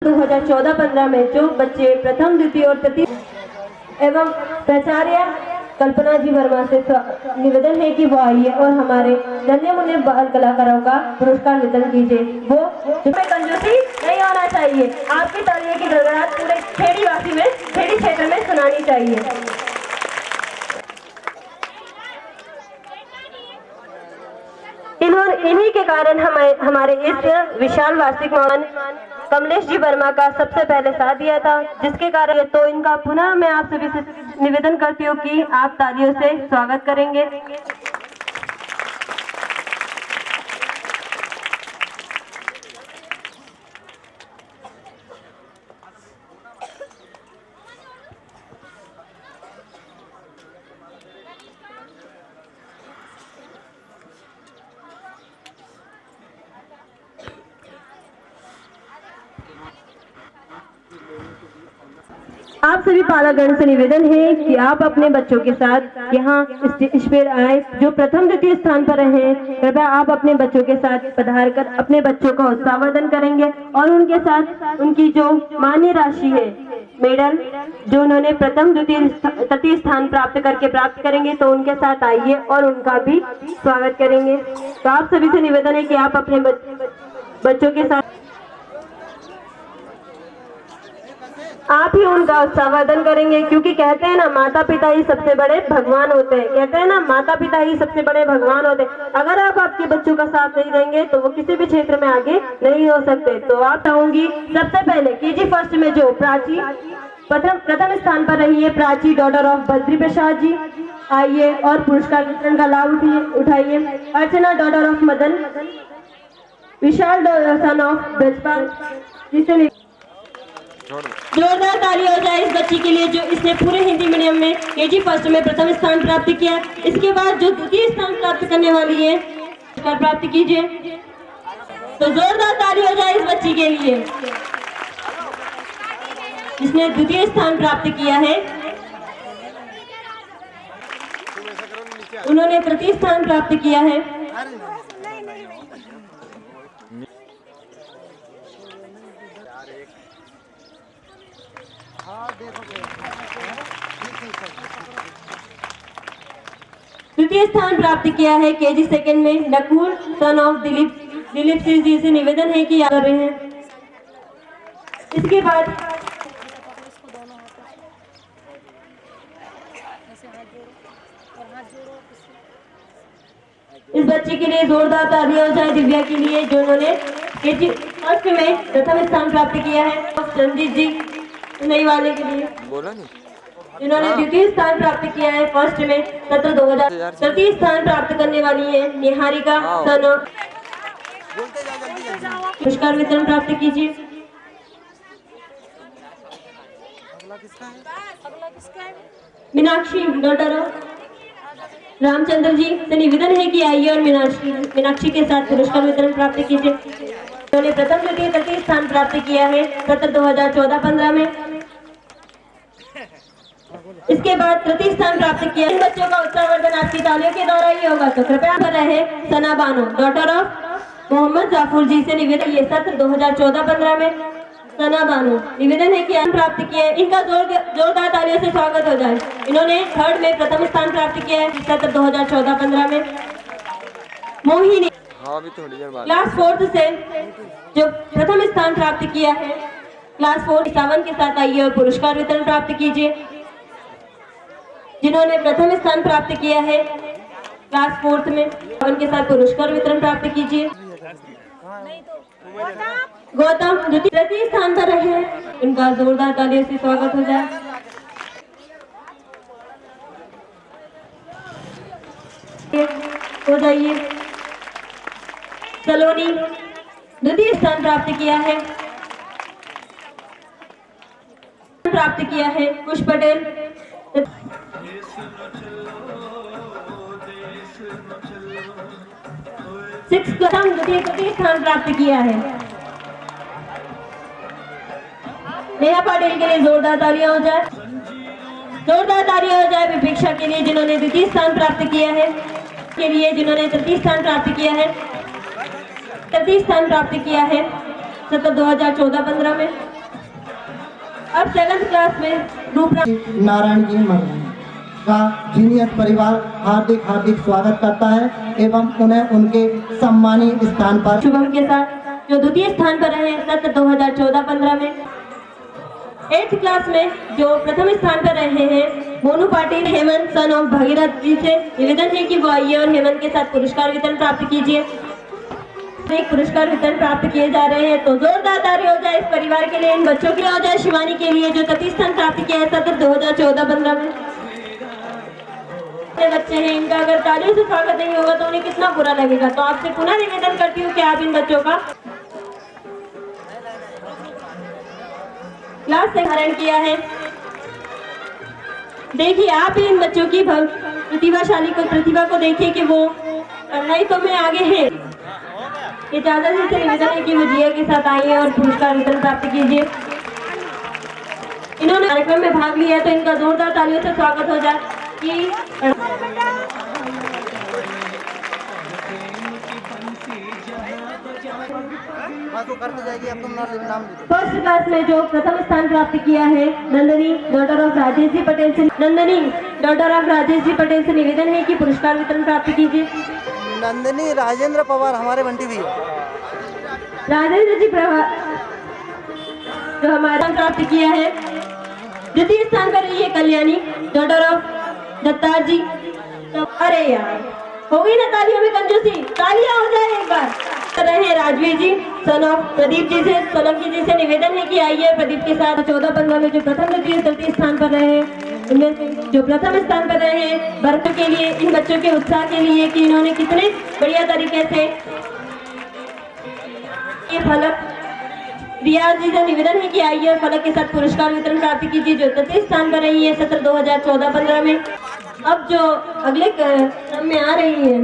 2014-15 में जो बच्चे प्रथम, द्वितीय और तृतीय एवं प्राचार्य कल्पना जी वर्मा से निवेदन है कि वो आइए और हमारे धन्य मुन्ने बाल कलाकारों का पुरस्कार वितरण कीजिए। वो जिसमें कंजूसी नहीं होना चाहिए। आपकी तालियों की गड़गड़ाहट पूरे खेड़ी क्षेत्र में सुनानी चाहिए। इन्हीं के कारण हमारे इस विशाल वार्षिक महोत्सव कमलेश जी वर्मा का सबसे पहले साथ दिया था, जिसके कारण तो इनका पुनः मैं आप सभी से निवेदन करती हूँ कि आप तालियों से स्वागत करेंगे। आप सभी पालागण से निवेदन है कि आप अपने बच्चों के साथ यहाँ स्टेज पर आए जो प्रथम द्वितीय स्थान पर रहे। कृपया आप अपने बच्चों के साथ पधार कर अपने बच्चों का उत्साहवर्धन करेंगे और उनके साथ उनकी जो मान्य राशि है, मेडल जो उन्होंने प्रथम द्वितीय तृतीय स्थान प्राप्त करेंगे, तो उनके साथ आइए और उनका भी स्वागत करेंगे। तो आप सभी से निवेदन है कि आप अपने बच्चों के साथ आप ही उनका उत्साहवर्धन करेंगे, क्योंकि कहते हैं ना, माता पिता ही सबसे बड़े भगवान होते हैं। कहते हैं ना, माता पिता ही सबसे बड़े भगवान होते हैं। अगर आप आपके बच्चों का साथ नहीं देंगे तो वो किसी भी क्षेत्र में आगे नहीं हो सकते। तो आप चाहूंगी सबसे पहले KG फर्स्ट में जो प्राची प्रथम स्थान पर रही है, प्राची डॉटर ऑफ बद्री प्रसाद जी, आइए और पुरस्कार वितरण का लाभ उठाइए। Archana daughter of Madan, Vishal son of Brajpal, जिसे जोरदार ताली हो जाए इस बच्ची के लिए जो इसने पूरे हिंदी मीडियम में KG फर्स्ट में प्रथम स्थान प्राप्त किया। इसके बाद जो द्वितीय स्थान प्राप्त करने वाली है, पुरस्कार प्राप्त कीजिए। तो जोरदार ताली हो जाए इस बच्ची के लिए जिसने द्वितीय स्थान प्राप्त किया है। उन्होंने तृतीय स्थान प्राप्त किया है। तृतीय स्थान प्राप्त किया है KG सेकंड में नकुल सन ऑफ दिलीप सिंह जी से निवेदन है कि याद कर रहे हैं। इसके बाद इस बच्चे के लिए जोरदार तालियां हो जाए दिव्या के लिए जो उन्होंने KG फर्स्ट में प्रथम स्थान प्राप्त किया है। संजीत जी नई वाले के लिए बोला नहीं, जिन्होंने द्वितीय स्थान प्राप्त किया है फर्स्ट में सत्र 2000। तृतीय स्थान प्राप्त करने वाली है निहारिका सन ऑफ, पुरस्कार वितरण प्राप्त कीजिए। मीनाक्षी डॉटर ऑफ रामचंद्र जी से निवेदन है कि आइए और मीनाक्षी के साथ पुरस्कार वितरण प्राप्त कीजिए। उन्होंने प्रथम द्वितीय तृतीय स्थान प्राप्त किया है सत्र 2014-15 में। इसके बाद तृतीय स्थान प्राप्त किया। इन बच्चों का उत्साहवर्धन आपकी तालियों के द्वारा ही होगा। तो कृपया कर रहे सना बानो डॉटर ऑफ मोहम्मद जाफर जी से निवेदन, ये सत्र 2014-15 में सना बानो निवेदन है कि स्थान प्राप्त किया है। इनका जोरदार तालियों से स्वागत हो जाए। इन्होंने थर्ड में प्रथम स्थान प्राप्त किया है सत्र 2014-15 में। मोहिनी क्लास 4 से जो प्रथम स्थान प्राप्त किया है, क्लास 4 सावन के साथ आइए और पुरस्कार वितरण प्राप्त कीजिए। जिन्होंने प्रथम स्थान प्राप्त किया है क्लास 4 में, उनके साथ पुरस्कार वितरण प्राप्त कीजिए। गौतम तृतीय स्थान पर रहे, उनका जोरदार तालियों से स्वागत हो जाए। हो जाइए। सलोनी द्वितीय स्थान प्राप्त किया है, प्राप्त किया है। कुश पटेल प्रथम द्वितीय तृतीय स्थान प्राप्त किया है। नेहा पाटिल के लिए जोरदार तालियां हो जाए। जोरदार तालियां हो जाए विपेक्षा के लिए जिन्होंने द्वितीय स्थान प्राप्त किया है, के लिए जिन्होंने तृतीय स्थान प्राप्त किया है, तृतीय स्थान प्राप्त किया है सत्र 2014-15 में। अब 7th क्लास में रूपरा नारायण जी मर्द का जीनियस परिवार हार्दिक हार्दिक स्वागत करता है एवं उन्हें उनके सम्मानीय स्थान पर शुभम के साथ जो द्वितीय स्थान पर रहे सत्र 2014-15 में। 8th क्लास में जो प्रथम स्थान पर रहे हैं मोनू पाटिल हेमंत सन ऑफ भगीरथ जी से निवेदन है कि वो आइए और हेमंत के साथ पुरस्कार वितरण प्राप्त कीजिए। एक पुरस्कार वितरण प्राप्त किए जा रहे हैं तो जोरदार ताली हो जाए इस परिवार के लिए, इन बच्चों के लिए हो जाए शिवानी के लिए जो तृतीय स्थान प्राप्त किया है सत्र 2014-15 में। बच्चे हैं, इनका अगर तालियों से स्वागत नहीं होगा तो उन्हें कितना बुरा लगेगा। तो आपसे पुनः निवेदन करती हूँ कि आप इन बच्चों का क्लास से धारण किया है। देखिए आप इन बच्चों की प्रतिभा को देखिए कि वो पढ़ाई तो में आगे है। ये चाचा जी से निवेदन है कि वो जिया के साथ आइए और पुरस्कार वितरण प्राप्त कीजिए। इन्होंने कार्यक्रम में भाग लिया तो इनका जोरदार तालियों से स्वागत हो जाए कि फर्स्ट क्लास में जो प्रथम स्थान प्राप्त किया है नंदनी डॉटर ऑफ राजेश जी पटेल से निवेदन है कि पुरस्कार वितरण प्राप्त कीजिए। नंदनी राजेंद्र पवार हमारे बंटी भी राजेंद्र जी जो हमारा प्राप्त किया है। द्वितीय स्थान पर रही है कल्याणी डॉटर ऑफ दत्तार जी। तो अरे यार हो गई ना तालियों में कंजूसी, तालियां हो जाए एक बार। रहे राजवीर जी सन ऑफ प्रदीप जी से सोलंकी जी से निवेदन है कि आइए प्रदीप के साथ 14-15 में जो प्रथम द्वितीय तृतीय स्थान पर रहे इनमें से जो प्रथम स्थान पर रहे हैं बच्चों के लिए, इन बच्चों के उत्साह के लिए कि इन्होंने कितने बढ़िया तरीके से ये फलक रियाज जी से निवेदन है कि आइए और फलक के साथ पुरस्कार वितरण प्राप्त कीजिए जो तृतीय स्थान पर रही है सत्र 2014-15 में। अब जो अगले क्रम में आ रही है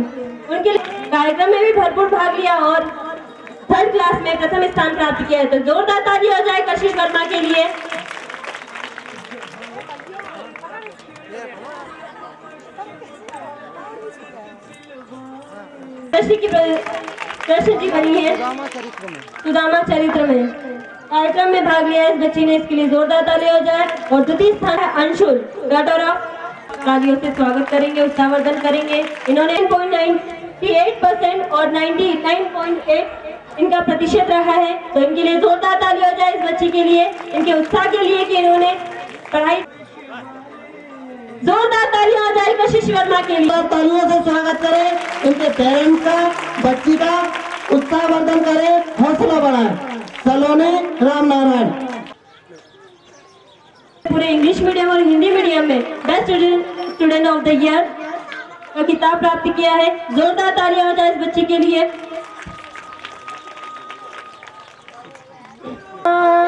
उनके कार्यक्रम में भी भरपूर भाग लिया और 3rd क्लास में प्रथम स्थान प्राप्त किया है तो जोरदार ताली हो जाए कशिश वर्मा के लिए। कृष्ण जी बनी है सुदामा चरित्र में, कार्यक्रम में भाग लिया इस बच्ची ने, इसके लिए जोरदार ताली हो जाए। और द्वितीय स्थान है अंशुल डॉटर ऑफ तालियों से स्वागत करेंगे, उत्साहवर्धन करेंगे। इन्होंने 9.98% और 99.8 इनका प्रतिशत रहा है तो इनके लिए जोरदार ताली हो जाए इस बच्ची के लिए, इनके उत्साह के लिए कि इन्होंने पढ़ाई। जोरदार तालियां हो जाए कशिश वर्मा के लिए। तालियों से स्वागत करें इनके पेरेंट्स का, बच्ची का उत्साहवर्धन करें, हौसला बढ़ाएं। सलोने राम नारायण पूरे इंग्लिश मीडियम और हिंदी मीडियम में best student of the year का खिताब प्राप्त किया है। जोरदार तालियां हो जाए इस बच्ची के लिए।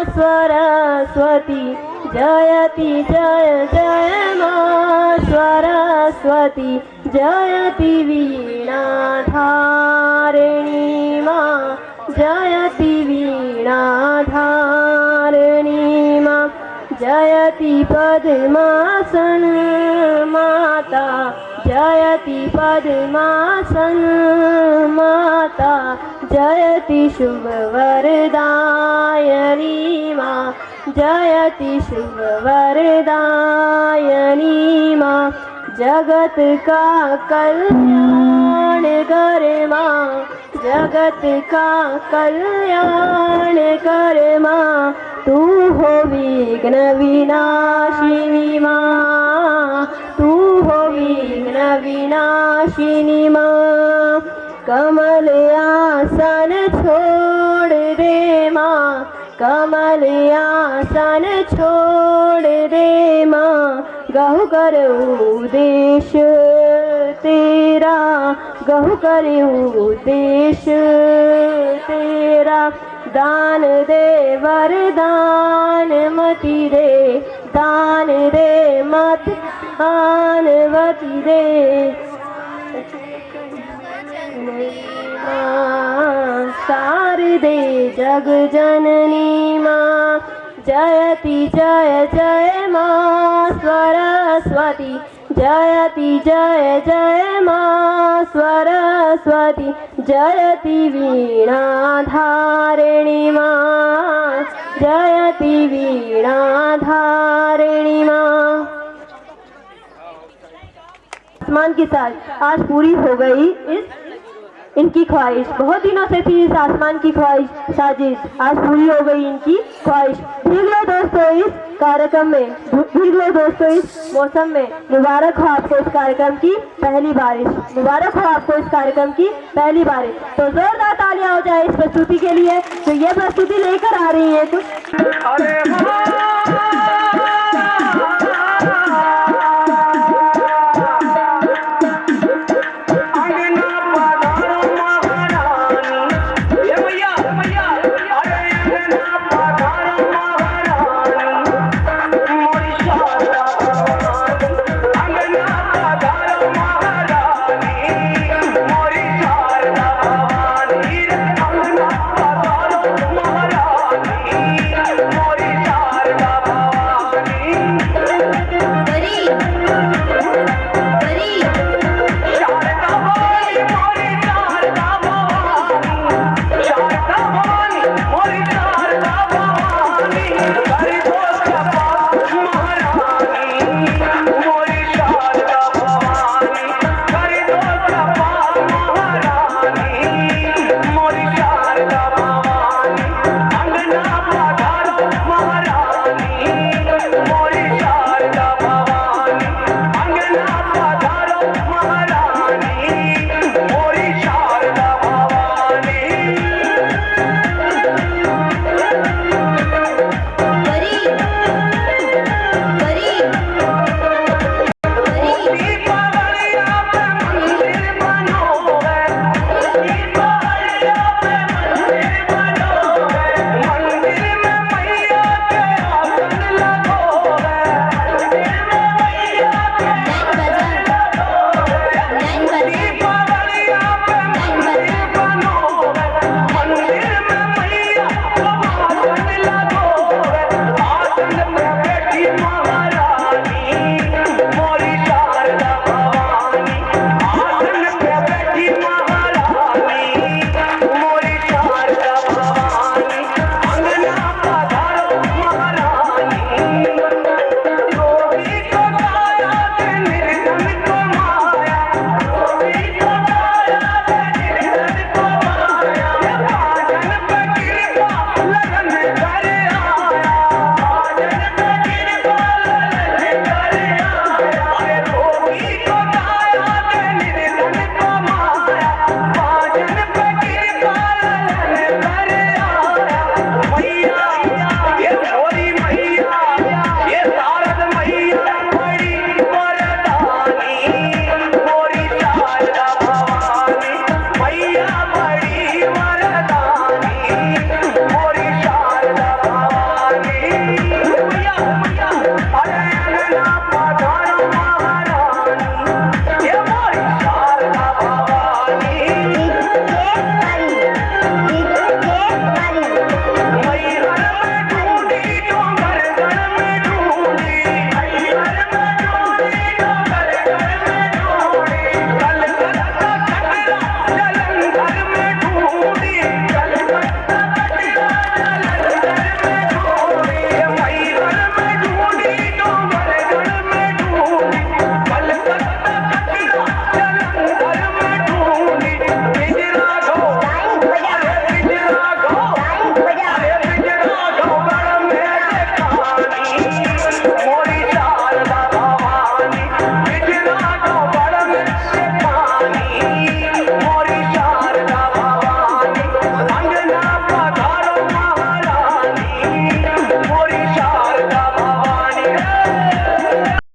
सरस्वती जयति जय जय मां सरस्वती जयति वीणा धारिणी मां जयति वीणा धारिणी मां जयति पद्मासन माता जयति पद्मासन माता जयति शुभ वरदायनी मां जयति शुभ वरदायनी मां जगत का कल्याण करे मां जगत का कल्याण करे मां तू हो विघ्न विनाशिनी मां तू हो विघ्न विनाशिनी मां कमल आसन छोड़ दे मां कमल आसन छोड़ दे मां गहु कर उद्देश्य तेरा गहु कर उद्देश्य तेरा दान दे वरदान मति दे दान दे मत आनवती दे शारदे जग जननी मां जयति जय जय मां सरस्वती जयति जय जय माँ सरस्वती जयति वीणाधारिणी माँ जयति वीणाधारिणी माँ। आसमान के साथ आज पूरी हो गई इनकी ख्वाहिश। बहुत दिनों से थी इस आसमान की ख्वाहिश साजिश, आज पूरी हो गई इनकी ख्वाहिश। भीग लो दोस्तों इस कार्यक्रम में, भीग लो दोस्तों इस मौसम में। मुबारक हो आपको इस कार्यक्रम की पहली बारिश, मुबारक हो आपको इस कार्यक्रम की पहली बारिश। तो जोरदार तालियां हो जाए इस प्रस्तुति के लिए, तो ये प्रस्तुति लेकर आ रही है कुछ।